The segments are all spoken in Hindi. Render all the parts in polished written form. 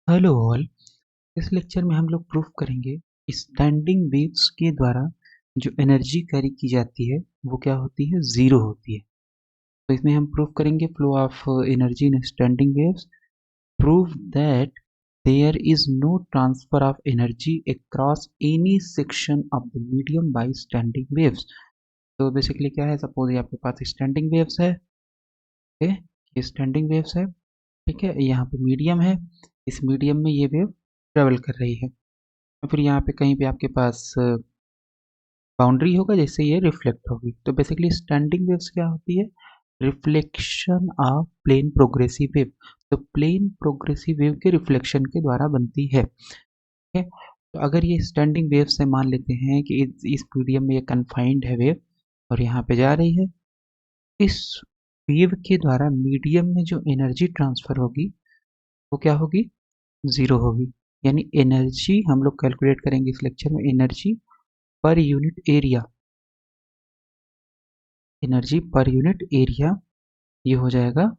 Hello all. इस लेक्चर में हम लोग प्रूफ करेंगे स्टैंडिंग वेव्स के द्वारा जो एनर्जी कैरी की जाती है वो क्या होती है, जीरो होती है। तो इसमें हम प्रूफ करेंगे flow of energy in standing waves, prove that there is no transfer of energy across any section of the medium by standing waves. तो बेसिकली क्या है, सपोज ये आपके पास स्टैंडिंग वेव्स है, ओके, ये स्टैंडिंग वेव्स है, ठीक है, यहाँ पे मीडियम है, इस मीडियम में ये वेव ट्रेवल कर रही है। फिर यहाँ पे कहीं पे आपके पास बाउंड्री होगा जिससे ये रिफ्लेक्ट होगी। तो बेसिकली स्टैंडिंग वेव्स क्या होती है, reflection of plane progressive wave. तो प्लेन प्रोग्रेसिव वेव के रिफ्लेक्शन के द्वारा बनती है, ठीक है। तो अगर ये स्टैंडिंग वेव से मान लेते हैं कि इस मीडियम में ये कन्फाइंड है वेव और यहाँ पे जा रही है, इस वेव के द्वारा मीडियम में जो एनर्जी ट्रांसफर होगी वो क्या होगी, जीरो होगी। यानी एनर्जी हम लोग कैलकुलेट करेंगे इस लेक्चर में, energy per unit area, energy per unit area ये हो जाएगा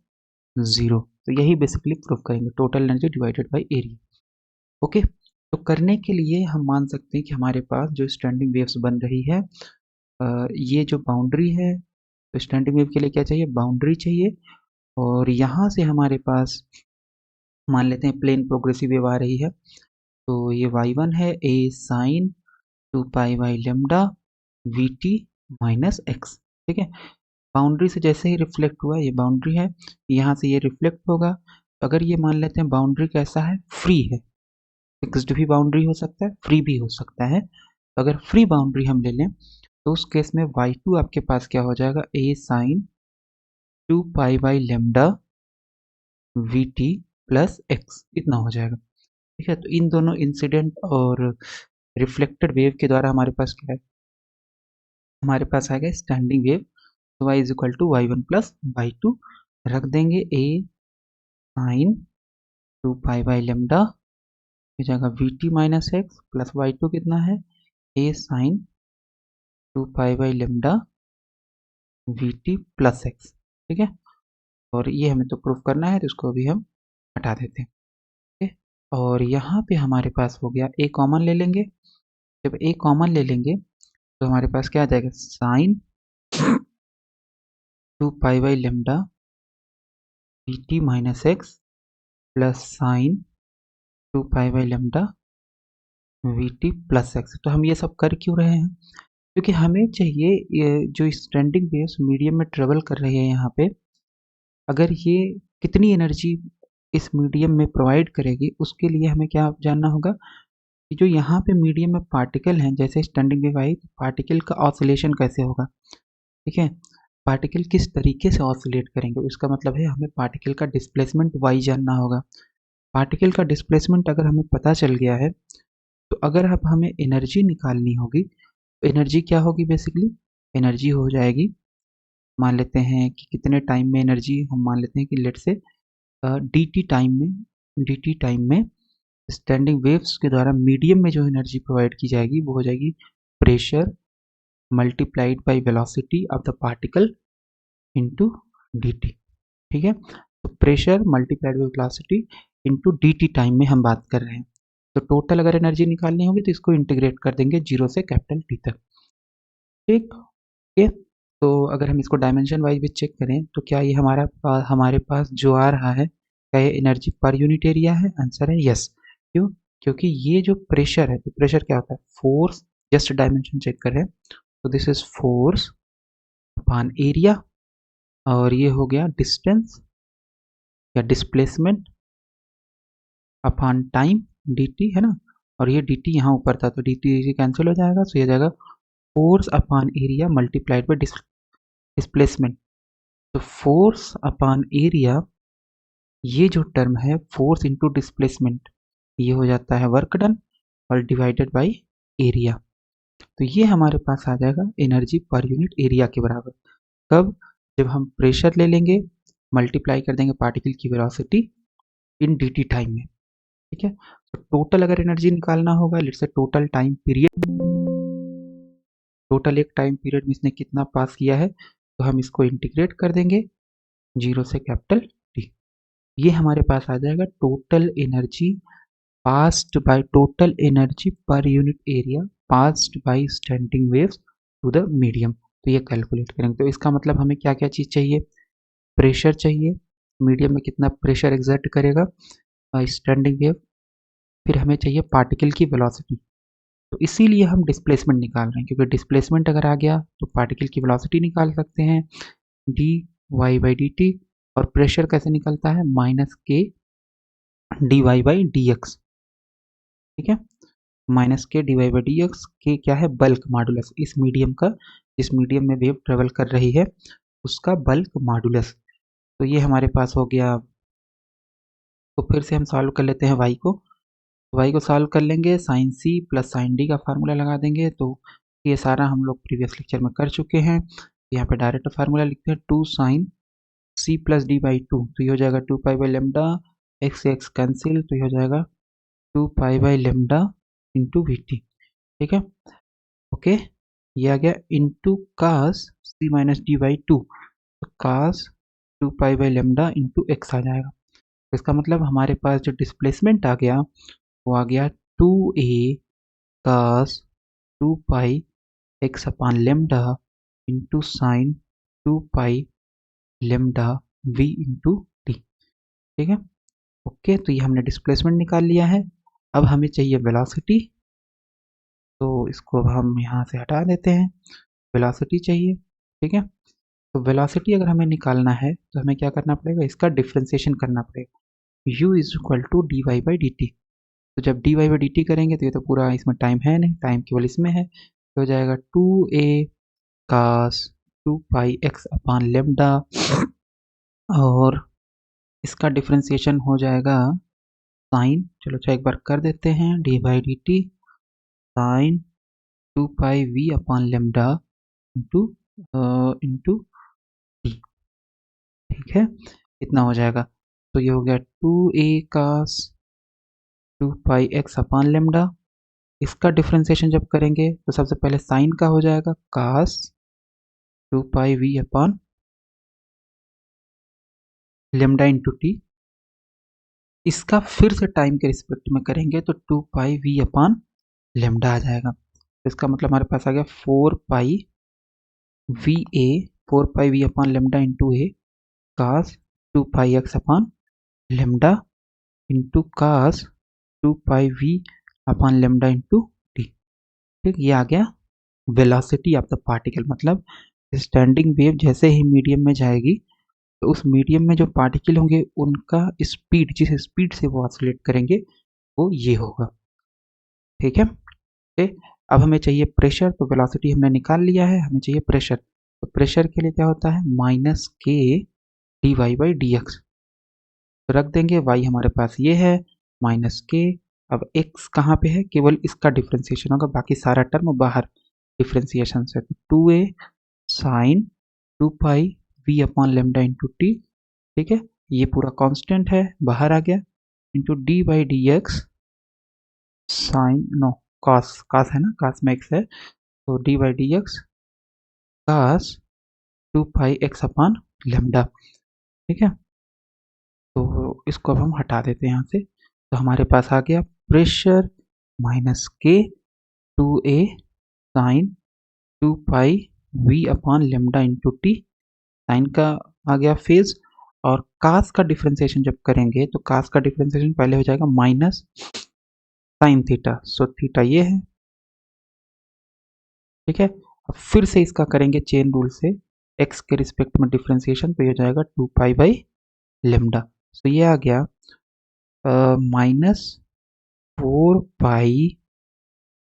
जीरो। तो यही बेसिकली प्रूफ करेंगे, total energy divided by area. Okay, तो करने के लिए हम मान सकते हैं कि हमारे पास जो स्टैंडिंग वेव्स बन रही है, ये जो बाउंड्री है, तो स्टैंडिंग वेव के लिए क्या चाहिए, बाउंड्री चाहिए। और यहाँ से हमारे पास मान लेते हैं प्लेन प्रोग्रेसिव वेव आ रही है, तो ये y1 है, A sine 2 pi by lambda we T minus X, ठीक है। बाउंड्री से जैसे ही रिफ्लेक्ट हुआ, ये बाउंड्री है, यहाँ से ये रिफ्लेक्ट होगा। तो अगर ये मान लेते हैं बाउंड्री कैसा है, फ्री है, फिक्स्ड भी बाउंड्री हो सकता है, फ्री भी हो सकता है। तो अगर फ्री बाउंड्री हम ले लें तो उस केस में y2 आपके पास क्या हो जाएगा, A sine 2 pi by lambda we T plus X, इतना हो जाएगा, ठीक है। तो इन दोनों इंसिडेंट और रिफ्लेक्टेड वेव के द्वारा हमारे पास क्या है, हमारे पास आएगा स्टैंडिंग वेव। तो y is equal to Y one plus Y two, रख देंगे A sine 2 pi by lambda, हो जाएगा V T minus x plus Y two कितना है, A sine 2 pi by lambda we T plus X, ठीक है। और ये हमें तो प्रूफ करना है तो इसको अभी हम हटा देते हैं, ठीक है। और यहाँ पे हमारे पास हो गया, ए कॉमन ले लेंगे। जब ए कॉमन ले लेंगे तो हमारे पास क्या आ जाएगा, sine 2 pi by lambda we T minus x plus sine 2 pi by lambda we T plus x. तो हम ये सब कर क्यों रहे हैं, क्योंकि हमें चाहिए ये जो स्टैंडिंग वेव्स मीडियम में ट्रेवल कर रही है यहाँ पे, अगर ये कितनी एनर्जी इस मीडियम में प्रोवाइड करेगी, उसके लिए हमें क्या जानना होगा कि जो यहाँ पे मीडियम में पार्टिकल हैं, जैसे स्टैंडिंग वेव आई तो पार्टिकल का ऑसिलेशन कैसे होगा, ठीक है। पार्टिकल किस तरीके से ऑसिलेट करेंगे, उसका मतलब है हमें पार्टिकल का डिस्प्लेसमेंट वाई जानना होगा। पार्टिकल का डिस्प्लेसमेंट अगर हमें पता चल गया है, तो अगर अब हमें एनर्जी निकालनी होगी, तो एनर्जी क्या होगी, बेसिकली एनर्जी हो जाएगी, मान लेते हैं कि कितने टाइम में एनर्जी, हम मान लेते हैं कि लेट से डी टी टाइम में स्टैंडिंग वेव्स के द्वारा मीडियम में जो एनर्जी प्रोवाइड की जाएगी वो हो जाएगी pressure multiplied by velocity of the particle into dt, ठीक है। तो pressure multiplied by velocity into dt time में हम बात कर रहे हैं। तो टोटल अगर एनर्जी निकालनी होगी तो इसको इंटीग्रेट कर देंगे जीरो से कैपिटल टी तक, ठीक है। तो अगर हम इसको डायमेंशन वाइज भी चेक करें तो क्या ये हमारे पास जो आ रहा है, क्या ये एनर्जी पर यूनिट एरिया है, आंसर है यस। क्यों, क्योंकि ये जो प्रेशर है, तो प्रेशर क्या होता है, फोर्स, जस्ट डायमेंशन चेक करें तो this is force upon area, और ये हो गया डिस्टेंस या डिस्प्लेसमेंट अपॉन टाइम dt, है ना। और ये dt यहाँ ऊपर था तो dt कैंसिल हो जाएगा, तो ये जाएगा force upon area multiplied by displacement. तो फोर्स अपॉन एरिया, ये जो टर्म है फोर्स इंटू डिस्प्लेसमेंट, ये हो जाता है वर्क डन और डिवाइडेड बाय एरिया। तो ये हमारे पास आ जाएगा एनर्जी पर यूनिट एरिया के बराबर। कब, जब हम प्रेशर ले लेंगे, मल्टीप्लाई कर देंगे पार्टिकल की वेलोसिटी इन dt टाइम में, ठीक है। तो टोटल अगर एनर्जी निकालना होगा, let's say total time period, total एक टाइम पीरियड में इसने कितना पास किया है, तो हम इसको इंटीग्रेट कर देंगे जीरो से कैपिटल टी, ये हमारे पास आ जाएगा total energy passed by total energy per unit area passed by standing waves to the medium। तो ये कैलकुलेट करेंगे। तो इसका मतलब हमें क्या क्या चीज़ चाहिए, प्रेशर चाहिए, मीडियम में कितना प्रेशर एग्जर्ट करेगा स्टैंडिंग वेव, फिर हमें चाहिए पार्टिकल की वेलोसिटी। तो इसीलिए हम डिस्प्लेसमेंट निकाल रहे हैं, क्योंकि डिस्प्लेसमेंट अगर आ गया तो पार्टिकल की वेलोसिटी निकाल सकते हैं d y by D t, और प्रेशर कैसे निकलता है minus K d y by d x. ठीक है, minus K d y by d x, K क्या है बल्क मॉडुलस, इस मीडियम का, जिस मीडियम में वेव ट्रेवल कर रही है उसका बल्क मॉडुलस। तो ये हमारे पास हो गया। तो फिर से हम सॉल्व कर लेते हैं वाई को। वाई को सॉल्व कर लेंगे, साइन सी प्लस साइन डी का फार्मूला लगा देंगे। तो ये सारा हम लोग प्रीवियस लेक्चर में कर चुके हैं। यहाँ पे डायरेक्ट फार्मूला लिखते हैं, two sine C plus D by two, तो ये हो जाएगा two pi by lambda, X से एक्स कैंसिल, तो ये हो जाएगा two pi by lambda into V T. ठीक है, ओके, ये आ गया into cos C minus D by two, तो cos two pi by lambda into X आ जाएगा। इसका मतलब हमारे पास जो डिस्प्लेसमेंट आ गया वो आ गया टू ए cos two pi x upon lambda into sine two pi lambda v into T. ठीक है, ओके, तो ये हमने डिस्प्लेसमेंट निकाल लिया है। अब हमें चाहिए वेलोसिटी, तो इसको हम यहाँ से हटा देते हैं, वेलोसिटी चाहिए। ठीक है, तो वेलोसिटी अगर हमें निकालना है तो हमें क्या करना पड़ेगा, इसका डिफ्रेंसिएशन करना पड़ेगा, u is equal to d y by D t. तो जब d y by D t करेंगे तो ये तो पूरा इसमें टाइम है नहीं, टाइम केवल इसमें है, तो हो जाएगा टू ए cos two pi x upon lambda, और इसका डिफ्रेंसिएशन हो जाएगा साइन, चलो अच्छा एक बार कर देते हैं, D by D T sine two pi we upon lambda into into T. ठीक है, इतना हो जाएगा। तो ये हो गया टू ए cos two pi x upon lambda. इसका डिफ्रेंसिएशन जब करेंगे तो सबसे पहले साइन का हो जाएगा cos two pi we upon lambda into T. इसका फिर से टाइम के रिस्पेक्ट में करेंगे तो two pi we upon lambda आ जाएगा। तो इसका मतलब हमारे पास आ गया four pi v a, four pi we upon lambda into a cos two pi x upon lambda into cos two pi we upon lambda into T. ठीक, ये आ गया वेलोसिटी ऑफ द पार्टिकल। मतलब स्टैंडिंग वेव जैसे ही मीडियम में जाएगी तो उस मीडियम में जो पार्टिकल होंगे उनका स्पीड, जिस स्पीड से वो ऑसिलेट करेंगे वो ये होगा। ठीक है, अब हमें चाहिए प्रेशर, तो वेलोसिटी हमने निकाल लिया है, हमें चाहिए प्रेशर। तो प्रेशर के लिए क्या होता है minus K d y by d x, तो रख देंगे, वाई हमारे पास ये है माइनस के, अब एक्स कहाँ पे है, केवल इसका डिफ्रेंसिएशन होगा, बाकी सारा टर्म बाहर डिफ्रेंसिएशन से। तो two a sine two pi we upon lambda into T. ठीक है, ये पूरा कांस्टेंट है, बाहर आ गया, into d by d x sine, no cos, cos है ना, कॉस में एक्स है, तो d by d x cos two pi x upon lambda. ठीक है, तो इसको अब हम हटा देते हैं यहाँ से। तो हमारे पास आ गया pressure minus K two a sine two pi we upon lambda into t, sine का आ गया फेज, और कास का डिफ्रेंसिएशन जब करेंगे तो कास का डिफ्रेंसिएशन पहले हो जाएगा minus sine theta, so theta ये है। ठीक है, अब फिर से इसका करेंगे चेन रूल से एक्स के रिस्पेक्ट में डिफ्रेंसिएशन, तो ये हो जाएगा टू पाई बाई लेमडा। तो ये आ गया minus four pi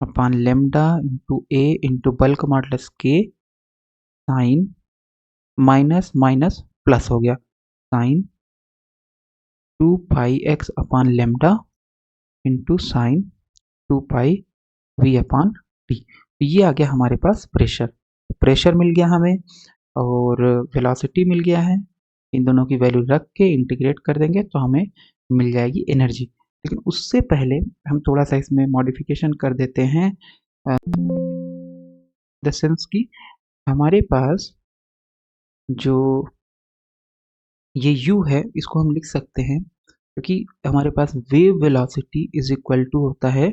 upon lambda into A into bulk modulus के साइन, माइनस माइनस प्लस हो गया, sine two pi x upon lambda into sine two pi we upon T. ये आ गया हमारे पास प्रेशर। प्रेशर मिल गया हमें और वेलोसिटी मिल गया है, इन दोनों की वैल्यू रख के इंटीग्रेट कर देंगे तो हमें मिल जाएगी एनर्जी। लेकिन उससे पहले हम थोड़ा सा इसमें मॉडिफिकेशन कर देते हैं, द सेंस कि हमारे पास जो ये u है इसको हम लिख सकते हैं क्योंकि हमारे पास wave velocity is equal to होता है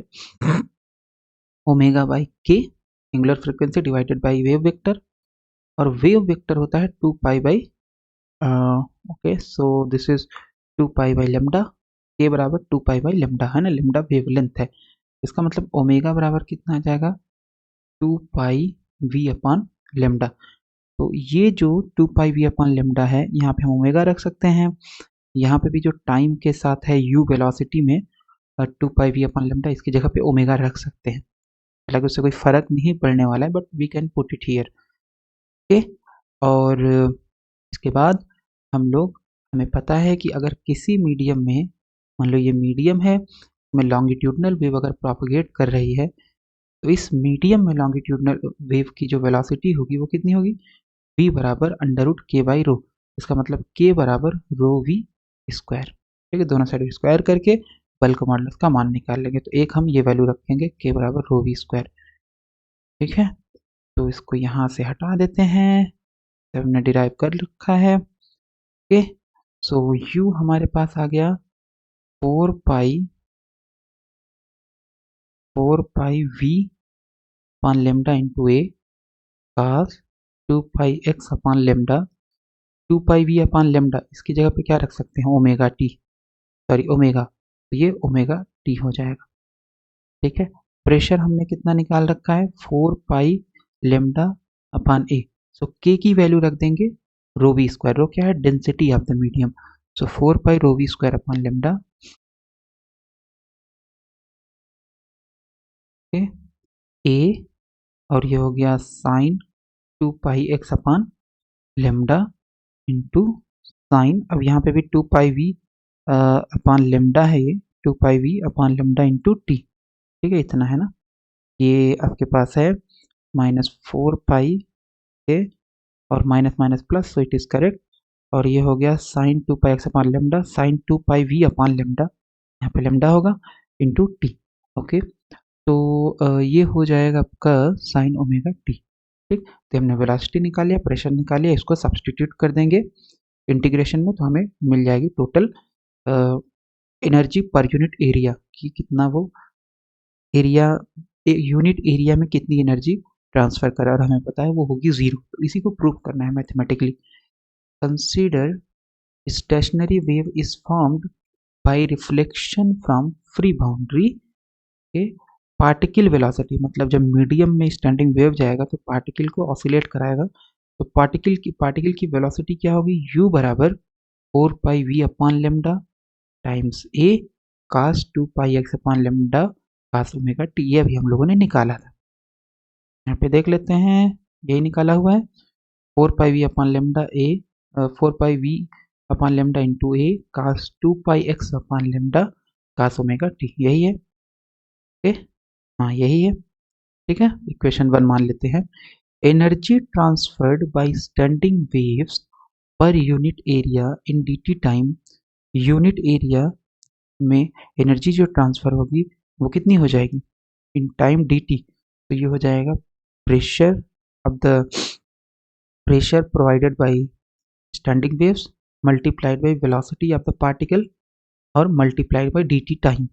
omega by K, angular frequency divided by wave vector, और वेव वेक्टर होता है 2 pi by, okay so this is 2 pi by lambda, के बराबर 2 पाई बाई लेमडा है ना, लेमडा वेवलेंथ है। इसका मतलब ओमेगा बराबर कितना आ जाएगा 2 पाई वी अपॉन लेमडा। तो ये जो 2 पाई वी अपॉन लेमडा है, यहाँ पे हम ओमेगा रख सकते हैं, यहाँ पे भी जो टाइम के साथ है यू वेलोसिटी में 2 पाई वी अपॉन लेमडा, इसकी जगह पे ओमेगा रख सकते हैं। हालांकि उससे कोई फर्क नहीं पड़ने वाला है, but we can put it here, okay. और इसके बाद हमें पता है कि अगर किसी मीडियम में, मान लो ये मीडियम है, में लॉन्गिट्यूडनल वेव अगर प्रोपगेट कर रही है, तो इस मीडियम में लॉन्गिट्यूडनल वेव की जो वेलोसिटी होगी वो कितनी होगी, v बराबर अंडर रूट के बाई रो। इसका मतलब k बराबर रो वी स्क्वायर। ठीक है, दोनों साइड स्क्वायर करके बल्क मॉडुलस का मान निकाल लेंगे। तो एक हम ये वैल्यू रखेंगे k बराबर रो वी स्क्वायर। ठीक है, तो इसको यहाँ से हटा देते हैं, तो हमने डिराइव कर रखा है। ओके, सो u हमारे पास आ गया 4 pi v upon lambda into ए cos 2 pi x upon lambda, 2 पाई v अपॉन लेमडा, इसकी जगह पे क्या रख सकते हैं ओमेगा टी, सॉरी ओमेगा, तो ये ओमेगा टी हो जाएगा। ठीक है, प्रेशर हमने कितना निकाल रखा है 4 पाई लेमडा अपॉन ए, सो के की वैल्यू रख देंगे रो वी स्क्वायर, रो क्या है density of the medium, so 4 pi rho V square upon lambda, A, और ये हो गया sine 2 pi x upon lambda into sine, अब यहाँ पे भी 2 पाई वी अपॉन लेमडा है, ये 2 pi we upon lambda into T. ठीक है, इतना है ना, ये आपके पास है -4 पाई के और minus minus plus, so it is correct. और ये हो गया sine 2 pi x upon lambda, sine 2 pi we upon lambda, यहाँ पे लेमडा होगा इंटू टी। ओके, तो ये हो जाएगा आपका साइन ओमेगा टी। ठीक, तो हमने वेलोसिटी निकाल लिया, प्रेशर निकाल लिया, इसको सब्सटीट्यूट कर देंगे इंटीग्रेशन में, तो हमें मिल जाएगी total energy per unit area कि कितना वो एरिया, यूनिट एरिया में कितनी एनर्जी ट्रांसफर करा, और हमें पता है वो होगी 0। तो इसी को प्रूव करना है mathematically. Consider stationary wave is formed by reflection from free boundary के पार्टिकल वेलोसिटी, मतलब जब मीडियम में स्टैंडिंग वेव जाएगा तो पार्टिकल को ऑसिलेट कराएगा, तो पार्टिकल की वेलोसिटी क्या होगी, u बराबर 4 pi v upon lambda times a cos 2 pi x upon lambda cos omega t, ये अभी हम लोगों ने निकाला था। यहाँ पे देख लेते हैं, यही निकाला हुआ है 4 pi v upon lambda a, 4 pi v upon lambda into a cos 2 pi x upon lambda cos omega t, यही है। ओके, हाँ यही है। ठीक है, इक्वेशन 1 मान लेते हैं। Energy transferred by standing waves per unit area in dt time, unit area में एनर्जी जो ट्रांसफर होगी वो कितनी हो जाएगी इन टाइम dt, तो ये हो जाएगा pressure of the pressure provided by standing waves multiplied by velocity of the particle और मल्टीप्लाइड बाय dt टाइम।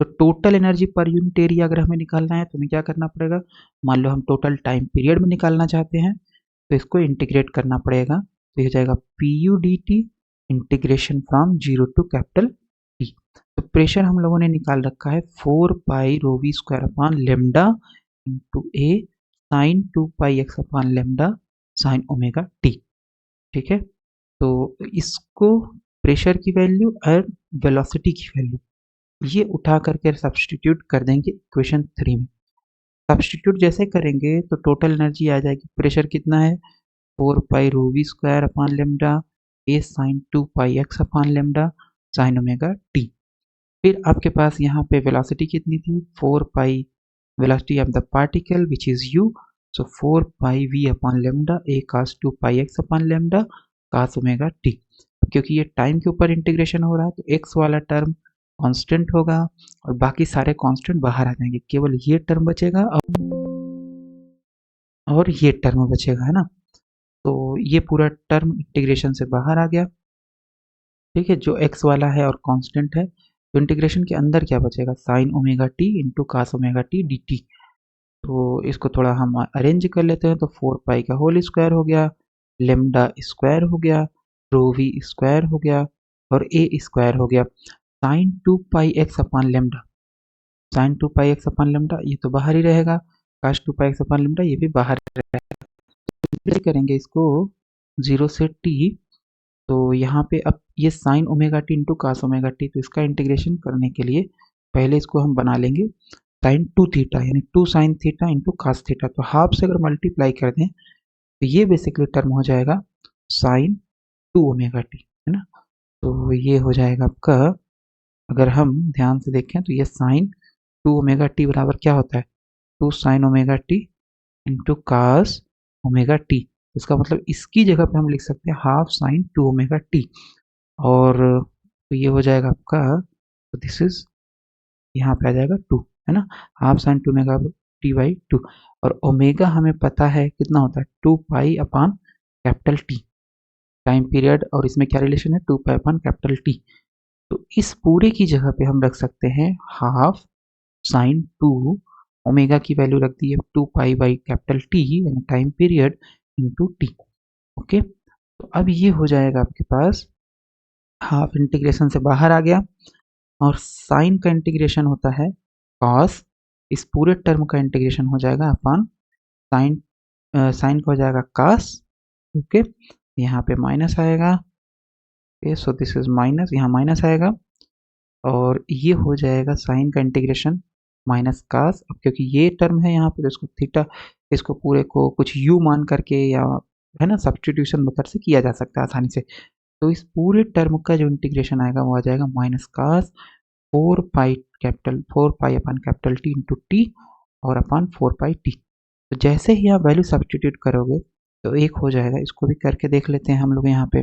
तो total energy per unit area अगर हमें निकालना है तो हमें क्या करना पड़ेगा, मान लो हम टोटल टाइम पीरियड में निकालना चाहते हैं, तो इसको इंटीग्रेट करना पड़ेगा, तो ये हो जाएगा P U D T integration from 0 to capital T. तो प्रेशर हम लोगों ने निकाल रखा है 4 pi rho V square upon lambda into A sine 2 pi x upon lambda sine omega T. ठीक है, तो इसको प्रेशर की वैल्यू और वेलोसिटी की वैल्यू ये उठा करके सब्सटीट्यूट कर देंगे इक्वेशन 3 में। सब्सटीट्यूट जैसे करेंगे तो टोटल एनर्जी आ जाएगी, प्रेशर कितना है 4 pi rho V square upon lambda A sine 2 pi x upon lambda sine omega T. फिर आपके पास यहाँ पे वेलोसिटी कितनी थी 4 pi velocity of the particle which is u, so 4 pi v upon lambda A cos 2 pi x upon lambda cos omega t। क्योंकि ये टाइम के ऊपर इंटीग्रेशन हो रहा है तो x वाला टर्म कांस्टेंट होगा और बाकी सारे कांस्टेंट बाहर आ जाएंगे, केवल ये टर्म बचेगा और ये टर्म बचेगा, है ना। तो ये पूरा टर्म इंटीग्रेशन से बाहर आ गया। ठीक है, जो एक्स वाला है और कांस्टेंट है, तो इंटीग्रेशन के अंदर क्या बचेगा, sine omega t into cos omega t d t. तो इसको थोड़ा हम अरेंज कर लेते हैं, तो 4 पाई का होल स्क्वायर हो गया, लेमडा स्क्वायर हो गया, रो वी स्क्वायर हो गया, और ए स्क्वायर हो गया, sine 2 pi x upon lambda. Sine 2 pi x upon lambda ये तो बाहर ही रहेगा, काश 2 पाई एक्स अपान लेमडा ये भी बाहर रहेगा। तो करेंगे इसको 0 से टी, तो यहाँ पे अब ये sine omega t into cos omega t, तो इसका इंटीग्रेशन करने के लिए पहले इसको हम बना लेंगे साइन 2 थीटा, यानी 2 sin theta into cos theta. तो हाफ से अगर मल्टीप्लाई कर दें तो ये बेसिकली टर्म हो जाएगा साइन 2 ओमेगा टी, है ना। तो ये हो जाएगा आपका, अगर हम ध्यान से देखें तो ये साइन 2 ओमेगा टी बराबर क्या होता है, 2 sin omega t into cos omega t. इसका मतलब इसकी जगह पे हम लिख सकते हैं हाफ साइन 2 ओमेगा टी, और तो ये हो जाएगा आपका, तो दिस इज यहाँ पे आ जाएगा 2, है ना, हाफ साइन 2 ओमेगा टी/2। और ओमेगा हमें पता है कितना होता है, 2 पाई अपान टी टाइम पीरियड, और इसमें क्या रिलेशन है, 2 पाई अपान टी। तो इस पूरे की जगह पे हम रख सकते हैं हाफ साइन 2, ओमेगा की वैल्यू रख दी है 2 पाई/टी यानी time period into T. Okay, तो अब ये हो जाएगा आपके पास, हाफ इंटीग्रेशन से बाहर आ गया, और साइन का इंटीग्रेशन होता है कॉस, इस पूरे टर्म का इंटीग्रेशन हो जाएगा अपन साइन, साइन का हो जाएगा कास। ओके, यहाँ पे माइनस आएगा, सो दिस इज माइनस, यहाँ माइनस आएगा, और ये हो जाएगा साइन का इंटीग्रेशन माइनस कास। अब क्योंकि ये टर्म है यहाँ पे, तो इसको थीटा, इसको पूरे को कुछ यू मान करके, या है ना, सब्सटीट्यूशन मेथड से किया जा सकता है आसानी से। तो इस पूरे टर्म का जो इंटीग्रेशन आएगा वो आ जाएगा minus cos 4 pi upon capital T into T और अपान 4 पाई टी। तो जैसे ही आप वैल्यू सब्सटीट्यूट करोगे तो एक हो जाएगा, इसको भी करके देख लेते हैं हम लोग यहाँ पे।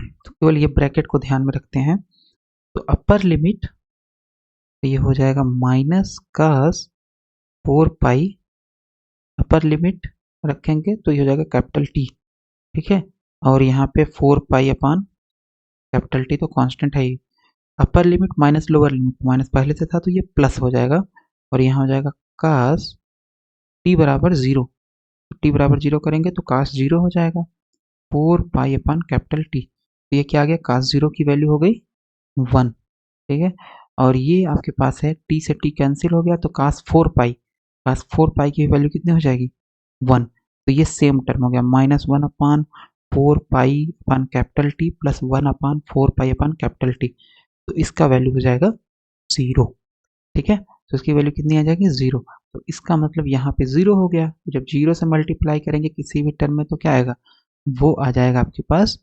तो केवल ये ब्रैकेट को ध्यान में रखते हैं, तो अपर लिमिट ये हो जाएगा माइनस कास 4 पाई, अपर लिमिट रखेंगे तो ये हो जाएगा कैपिटल टी, ठीक है, और यहाँ पे 4 पाई अपान कैपिटल टी तो कांस्टेंट है ही, upper limit minus lower limit, minus पहले से था तो ये प्लस हो जाएगा, और यहाँ हो जाएगा कास टी बराबर 0। टी बराबर 0 करेंगे तो कास 0 हो जाएगा, 4 पाई अपान कैपिटल टी, तो ये क्या आ गया, कास 0 की वैल्यू हो गई 1, ठीक है, और ये आपके पास है टी से टी कैंसिल हो गया, तो कास 4 पाई की वैल्यू कितनी हो जाएगी 1। तो ये सेम टर्म हो गया, -1/4 पाई अपान कैपिटल टी प्लस 1/4 पाई अपान कैपिटल टी, तो इसका वैल्यू हो जाएगा 0, ठीक है, तो इसकी वैल्यू कितनी आ जाएगी 0। तो इसका मतलब यहाँ पे 0 हो गया, जब 0 से मल्टीप्लाई करेंगे किसी भी टर्म में तो क्या आएगा, वो आ जाएगा आपके पास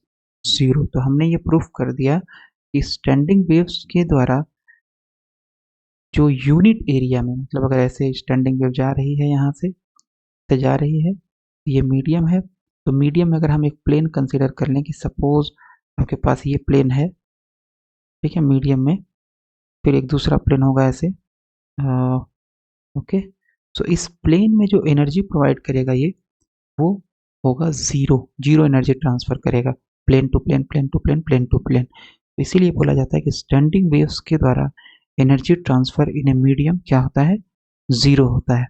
0। तो हमने ये प्रूफ कर दिया कि स्टैंडिंग वेव्स के द्वारा जो यूनिट एरिया में, मतलब अगर ऐसे स्टैंडिंग वेव जा रही है, यहाँ से जा रही है, ये मीडियम है, तो मीडियम में अगर हम एक प्लेन कंसिडर कर लें कि सपोज आपके पास ये प्लेन है, ठीक है, मीडियम में, फिर एक दूसरा प्लेन होगा ऐसे, ओके, सो इस प्लेन में जो एनर्जी प्रोवाइड करेगा ये, वो होगा जीरो, जीरो एनर्जी ट्रांसफर करेगा, plane to plane, plane to plane, plane to plane. इसीलिए बोला जाता है कि स्टैंडिंग वेव्स के द्वारा energy transfer in a medium क्या होता है, जीरो होता है।